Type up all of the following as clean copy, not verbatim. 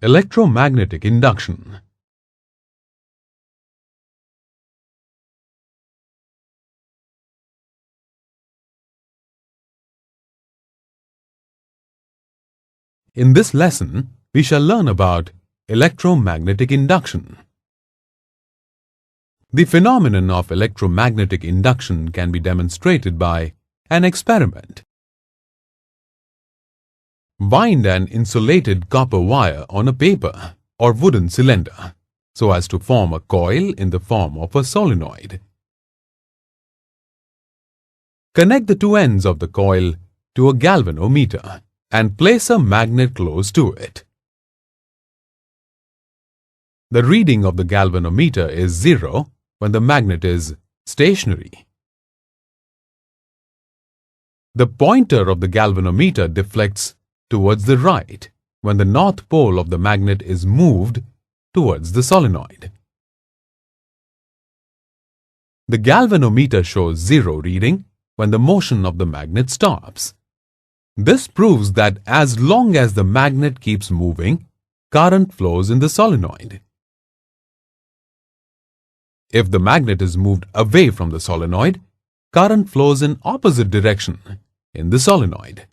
Electromagnetic induction. In this lesson, we shall learn about electromagnetic induction. The phenomenon of electromagnetic induction can be demonstrated by an experiment. Wind an insulated copper wire on a paper or wooden cylinder so as to form a coil in the form of a solenoid. Connect the two ends of the coil to a galvanometer and place a magnet close to it. The reading of the galvanometer is 0 when the magnet is stationary. The pointer of the galvanometer deflects towards the right when the north pole of the magnet is moved towards the solenoid. The galvanometer shows 0 reading when the motion of the magnet stops. This proves that as long as the magnet keeps moving, current flows in the solenoid. If the magnet is moved away from the solenoid, current flows in opposite direction in the solenoid.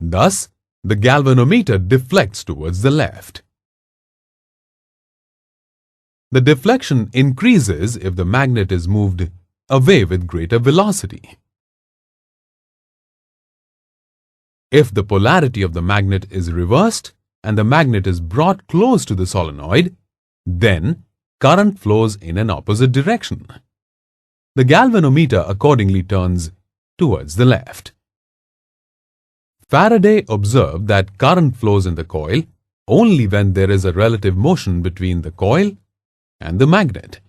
Thus, the galvanometer deflects towards the left. The deflection increases if the magnet is moved away with greater velocity. If the polarity of the magnet is reversed and the magnet is brought close to the solenoid, then current flows in an opposite direction. The galvanometer accordingly turns towards the left. Faraday observed that current flows in the coil only when there is a relative motion between the coil and the magnet.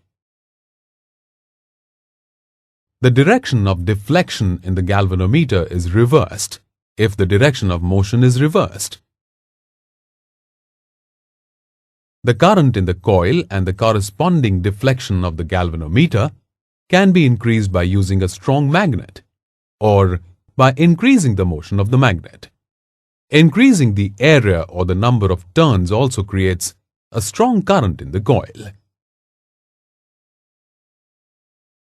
The direction of deflection in the galvanometer is reversed if the direction of motion is reversed. The current in the coil and the corresponding deflection of the galvanometer can be increased by using a strong magnet or by increasing the motion of the magnet. Increasing the area or the number of turns also creates a strong current in the coil.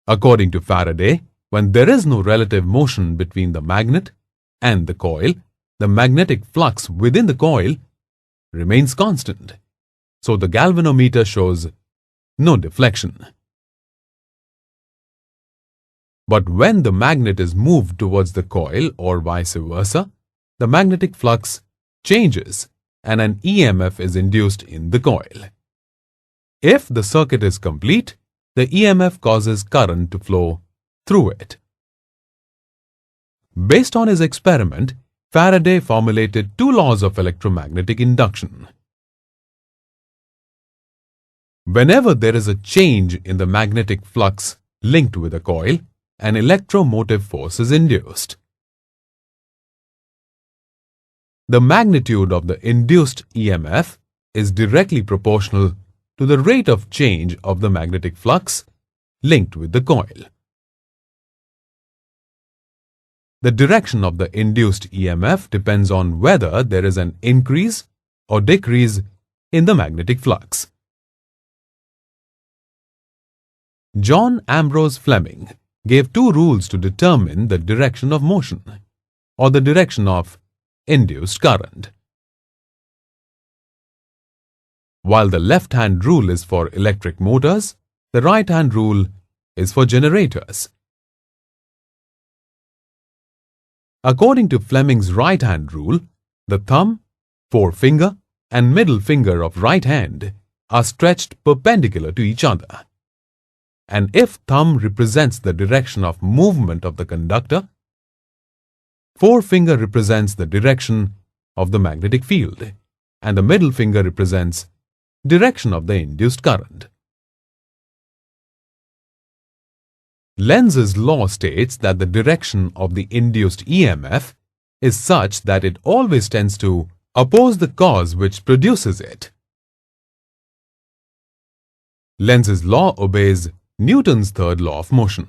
According to Faraday, when there is no relative motion between the magnet and the coil, the magnetic flux within the coil remains constant. So the galvanometer shows no deflection. But when the magnet is moved towards the coil or vice versa, the magnetic flux changes and an EMF is induced in the coil. If the circuit is complete, the EMF causes current to flow through it. Based on his experiment, Faraday formulated 2 laws of electromagnetic induction. Whenever there is a change in the magnetic flux linked with a coil, an electromotive force is induced. The magnitude of the induced EMF is directly proportional to the rate of change of the magnetic flux linked with the coil. The direction of the induced EMF depends on whether there is an increase or decrease in the magnetic flux. John Ambrose Fleming gave 2 rules to determine the direction of motion or the direction of induced current. While the left-hand rule is for electric motors, the right-hand rule is for generators. According to Fleming's right-hand rule, the thumb, forefinger, and middle finger of right hand are stretched perpendicular to each other. And if thumb represents the direction of movement of the conductor, forefinger represents the direction of the magnetic field, and the middle finger represents direction of the induced current. Lenz's law states that the direction of the induced EMF is such that it always tends to oppose the cause which produces it. Lenz's law obeys Newton's third law of motion,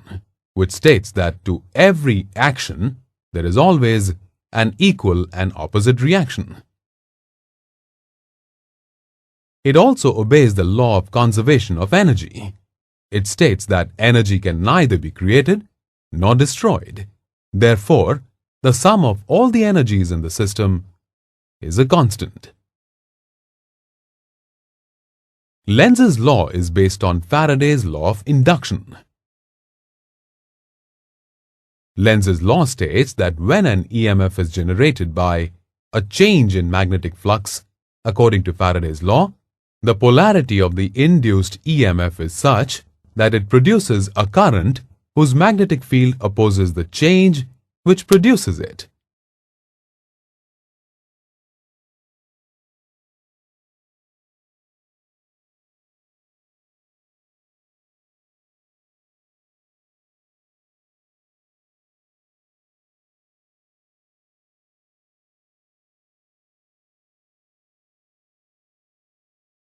which states that to every action there is always an equal and opposite reaction. It also obeys the law of conservation of energy. It states that energy can neither be created nor destroyed. Therefore, the sum of all the energies in the system is a constant. Lenz's law is based on Faraday's law of induction. Lenz's law states that when an EMF is generated by a change in magnetic flux, according to Faraday's law, the polarity of the induced EMF is such that it produces a current whose magnetic field opposes the change which produces it.